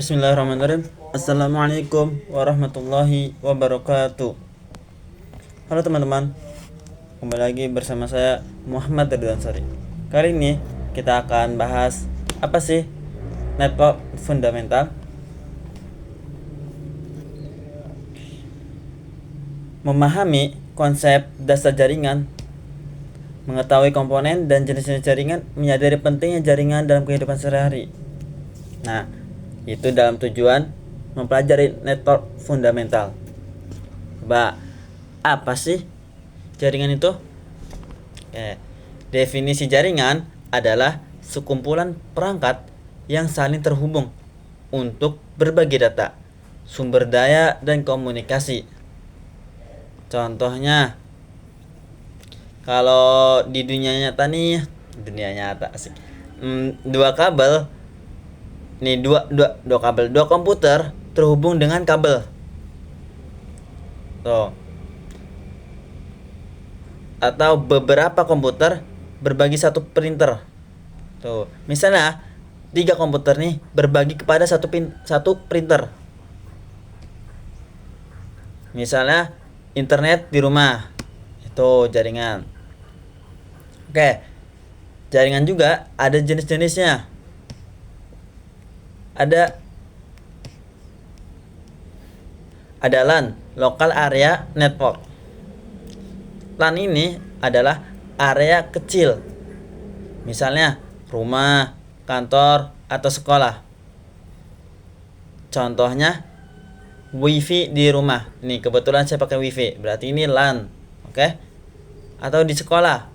Bismillahirrahmanirrahim. Assalamualaikum warahmatullahi wabarakatuh. Halo teman-teman, kembali lagi bersama saya Muhammad Ridwan Sari. Kali ini kita akan bahas apa sih network fundamental. Memahami konsep dasar jaringan, mengetahui komponen dan jenis-jenis jaringan, menyadari pentingnya jaringan dalam kehidupan sehari-hari. Nah, itu dalam tujuan mempelajari network fundamental. Coba, apa sih jaringan itu? Definisi jaringan adalah sekumpulan perangkat yang saling terhubung untuk berbagi data, sumber daya, dan komunikasi. Contohnya, kalau di dunia nyata asik. Dua kabel nih dua komputer terhubung dengan kabel tuh, atau beberapa komputer berbagi satu printer tuh. Misalnya 3 komputer nih berbagi kepada satu printer. Misalnya internet di rumah, itu jaringan. Oke, jaringan juga ada jenis-jenisnya. Ada LAN, Local Area Network. LAN ini adalah area kecil, misalnya rumah, kantor, atau sekolah. Contohnya WiFi di rumah. Nih kebetulan saya pakai WiFi, berarti ini LAN. Oke? Atau di sekolah.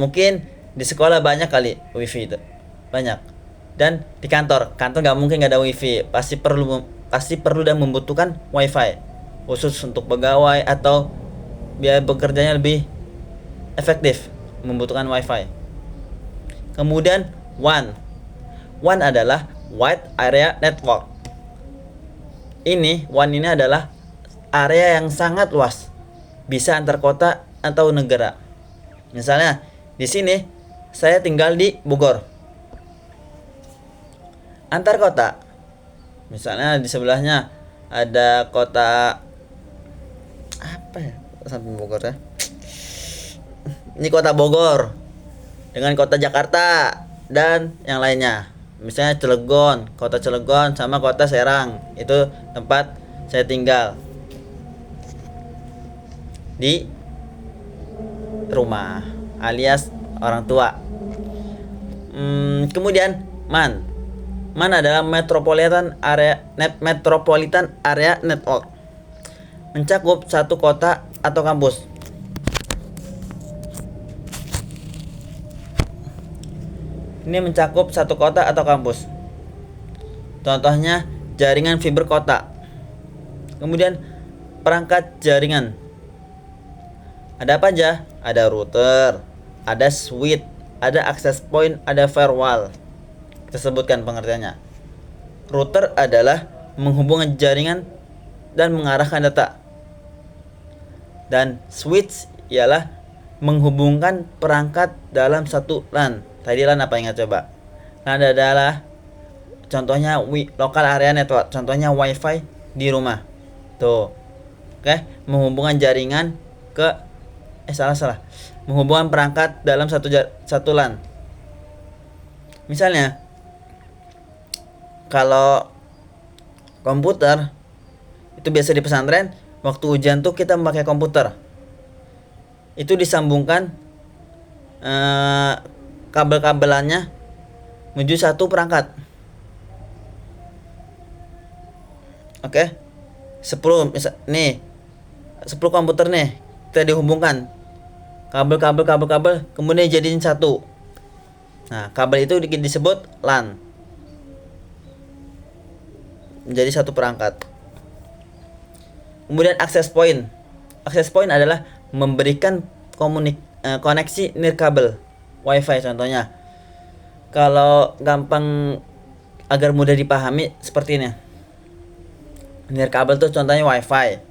Mungkin di sekolah banyak kali WiFi itu. Banyak. Dan di kantor nggak mungkin nggak ada WiFi, pasti perlu dan membutuhkan WiFi khusus untuk pegawai atau biar bekerjanya lebih efektif, membutuhkan WiFi. Kemudian WAN adalah Wide Area Network. WAN ini adalah area yang sangat luas, bisa antar kota atau negara. Misalnya di sini saya tinggal di Bogor. Antar kota, misalnya di sebelahnya ada kota apa ya, samping Bogor ya, ini kota Bogor dengan kota Jakarta dan yang lainnya. Misalnya Cilegon, kota Cilegon sama kota Serang, itu tempat saya tinggal di rumah alias orang tua. Kemudian MAN adalah Metropolitan Area Network, mencakup satu kota atau kampus. Ini mencakup satu kota atau kampus. Contohnya jaringan fiber kota. Kemudian perangkat jaringan. Ada apa aja? Ada router, ada switch, ada access point, ada firewall. Kita sebutkan pengertiannya. Router adalah menghubungkan jaringan dan mengarahkan data. Dan switch ialah menghubungkan perangkat dalam satu LAN. Tadi LAN apa, ingat coba? LAN adalah contohnya local area network, contohnya WiFi di rumah. Tuh. Oke, menghubungkan jaringan ke menghubungkan perangkat dalam satu LAN. Misalnya kalau komputer itu biasa di pesantren, waktu ujian tuh kita memakai komputer. Itu disambungkan kabel-kabelannya menuju satu perangkat. Oke. 10 komputer nih kita dihubungkan. Kabel kemudian jadiin satu. Nah, kabel itu disebut LAN. Menjadi satu perangkat. Kemudian access point. Access point adalah memberikan koneksi nirkabel, WiFi contohnya. Kalau gampang agar mudah dipahami seperti ini. Nirkabel tuh contohnya WiFi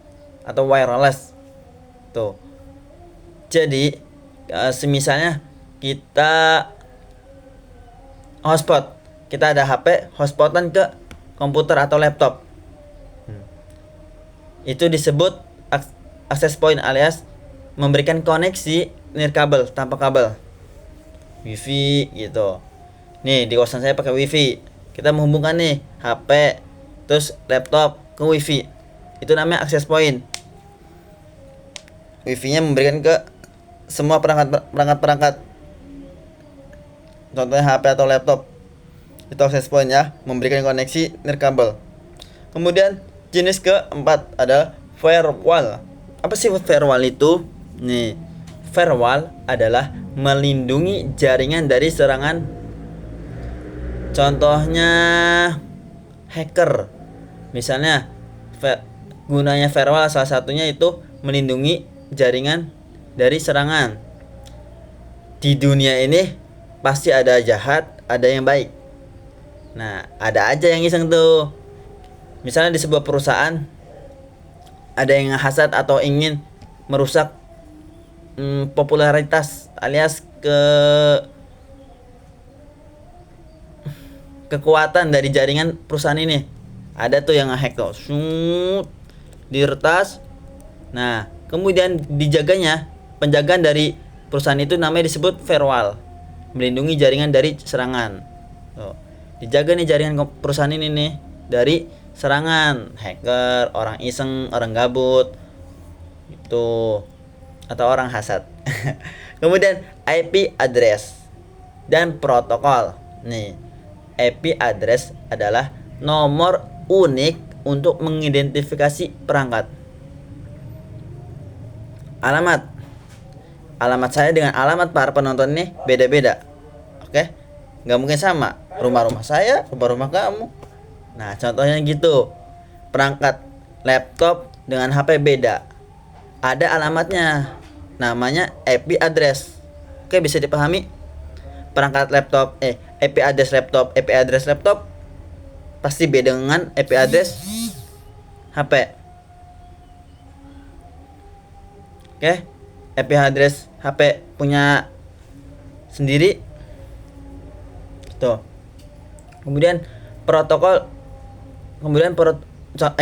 atau wireless. Tuh. Jadi semisalnya kita hotspot, kita ada HP hotspotan ke komputer atau laptop. Itu disebut access point alias memberikan koneksi nirkabel tanpa kabel. Wifi gitu. Nih di kosan saya pakai wifi. Kita menghubungkan nih HP terus laptop ke wifi. Itu namanya access point. Wifi-nya memberikan ke semua perangkat. Contohnya HP atau laptop. Itu access point ya, memberikan koneksi nirkabel. Kemudian jenis keempat ada firewall. Apa sih firewall itu? Nih, firewall adalah melindungi jaringan dari serangan. Contohnya hacker. Misalnya gunanya firewall salah satunya itu melindungi jaringan dari serangan. Di dunia ini pasti ada jahat, ada yang baik. Nah, ada aja yang iseng tuh. Misalnya di sebuah perusahaan ada yang hasad atau ingin merusak popularitas alias kekuatan dari jaringan perusahaan ini. Ada tuh yang ngehack tuh, diretas. Nah, kemudian dijaganya, penjagaan dari perusahaan itu namanya disebut firewall, melindungi jaringan dari serangan. Tuh, dijaga nih jaringan perusahaan ini nih dari serangan hacker, orang iseng, orang gabut itu, atau orang hasad. Kemudian IP address dan protokol. Nih, IP address adalah nomor unik untuk mengidentifikasi perangkat. Alamat saya dengan alamat para penonton ini beda-beda. Oke? Nggak mungkin sama. Rumah-rumah saya, rumah-rumah kamu. Nah, contohnya gitu. Perangkat laptop dengan HP beda. Ada alamatnya. Namanya IP address. Oke, bisa dipahami? Perangkat laptop, IP address laptop pasti beda dengan IP address HP. Oke? IP address HP punya sendiri. Tuh. Kemudian protokol.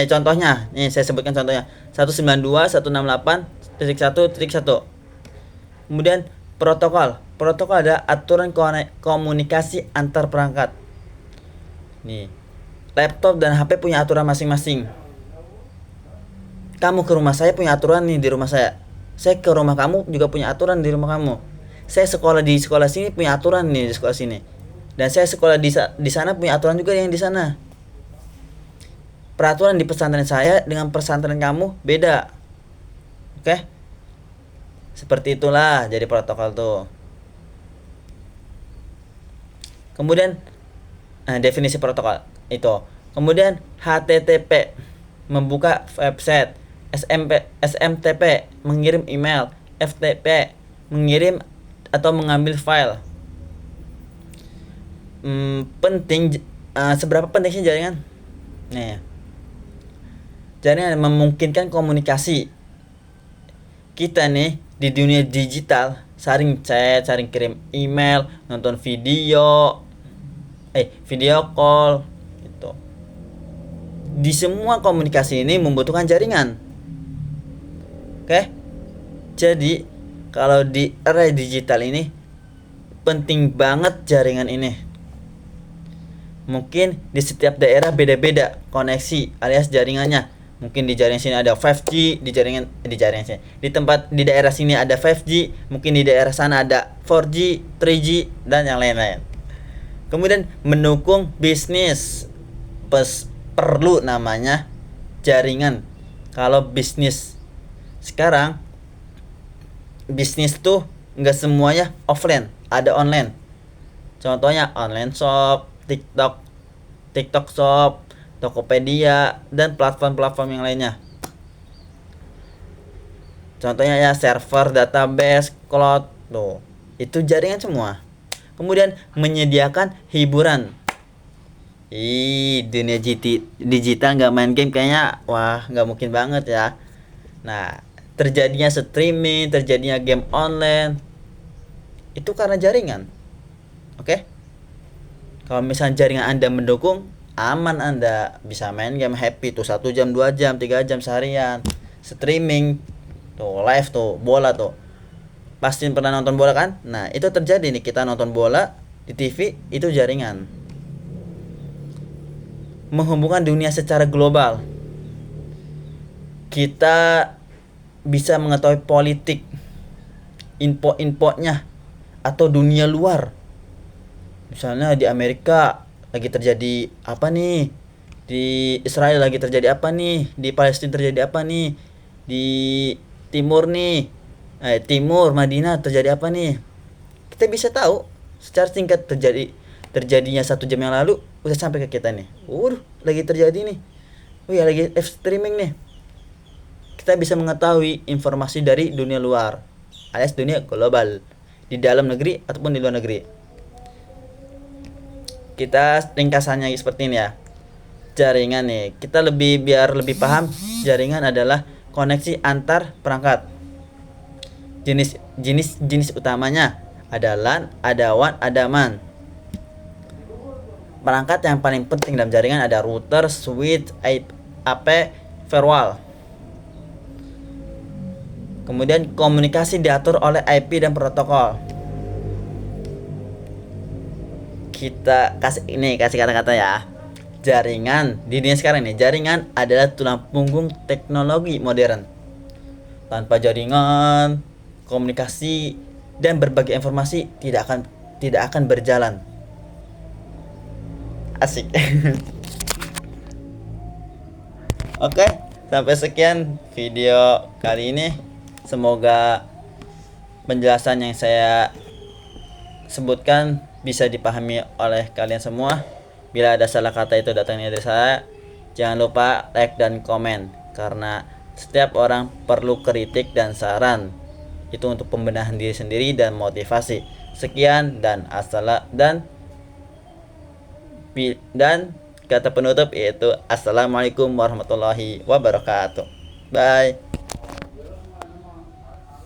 Contohnya, nih saya sebutkan contohnya 192.168.1.1. Kemudian protokol ada aturan komunikasi antar perangkat. Nih, laptop dan HP punya aturan masing-masing. Kamu ke rumah saya punya aturan nih di rumah saya. Saya ke rumah kamu juga punya aturan di rumah kamu. Saya sekolah di sekolah sini punya aturan nih di sekolah sini. Dan saya sekolah di sana punya aturan juga yang di sana. Peraturan di pesantren saya dengan pesantren kamu beda. Oke? Seperti itulah jadi protokol tuh. Kemudian definisi protokol itu. Kemudian HTTP membuka website, SMTP mengirim email, FTP mengirim atau mengambil file. Seberapa penting sih jaringan? Nih, jaringan memungkinkan komunikasi kita nih di dunia digital, saling chat, saling kirim email, nonton video call gitu. Di semua komunikasi ini membutuhkan jaringan. Oke? Jadi kalau di era digital ini penting banget jaringan ini. Mungkin di setiap daerah beda-beda koneksi alias jaringannya. Mungkin di jaringan sini ada 5G, di jaringan sini. Di daerah sini ada 5G, mungkin di daerah sana ada 4G, 3G dan yang lain-lain. Kemudian mendukung bisnis perlu namanya jaringan. Kalau bisnis sekarang bisnis tuh nggak semuanya offline, ada online. Contohnya online shop, TikTok Shop, Tokopedia, dan platform-platform yang lainnya. Contohnya ya server, database, cloud, tuh. Itu jaringan semua. Kemudian menyediakan hiburan. Dunia digital nggak main game kayaknya, wah nggak mungkin banget ya. Nah, terjadinya streaming, terjadinya game online, itu karena jaringan. Oke? Kalau misalnya jaringan Anda mendukung, aman, Anda bisa main game happy tuh 1 jam 2 jam 3 jam seharian, streaming tuh, live tuh bola tuh. Pasti pernah nonton bola kan? Nah itu terjadi nih, kita nonton bola di TV, itu jaringan menghubungkan dunia secara global. Kita bisa mengetahui politik, info-infonya, atau dunia luar. Misalnya di Amerika lagi terjadi apa nih, di Israel lagi terjadi apa nih, di Palestina terjadi apa nih, di timur nih, timur Madinah terjadi apa nih. Kita bisa tahu secara singkat, terjadinya 1 jam yang lalu udah sampai ke kita nih. Lagi terjadi nih. Ya lagi live streaming nih. Kita bisa mengetahui informasi dari dunia luar, alias dunia global, di dalam negeri ataupun di luar negeri. Kita ringkasannya seperti ini ya. Jaringan nih, kita biar lebih paham, jaringan adalah koneksi antar perangkat. Jenis utamanya ada LAN, ada WAN, ada MAN. Perangkat yang paling penting dalam jaringan ada router, switch, AP, firewall. Kemudian komunikasi diatur oleh IP dan protokol. Kita kasih kata-kata ya. Jaringan di dunia sekarang nih, jaringan adalah tulang punggung teknologi modern. Tanpa jaringan, komunikasi dan berbagi informasi tidak akan berjalan. Asik. Oke, sampai sekian video kali ini. Semoga penjelasan yang saya sebutkan bisa dipahami oleh kalian semua. Bila ada salah kata itu datangnya dari saya. Jangan lupa like dan komen, karena setiap orang perlu kritik dan saran. Itu untuk pembenahan diri sendiri dan motivasi. Sekian dan dan kata penutup yaitu assalamualaikum warahmatullahi wabarakatuh. Bye.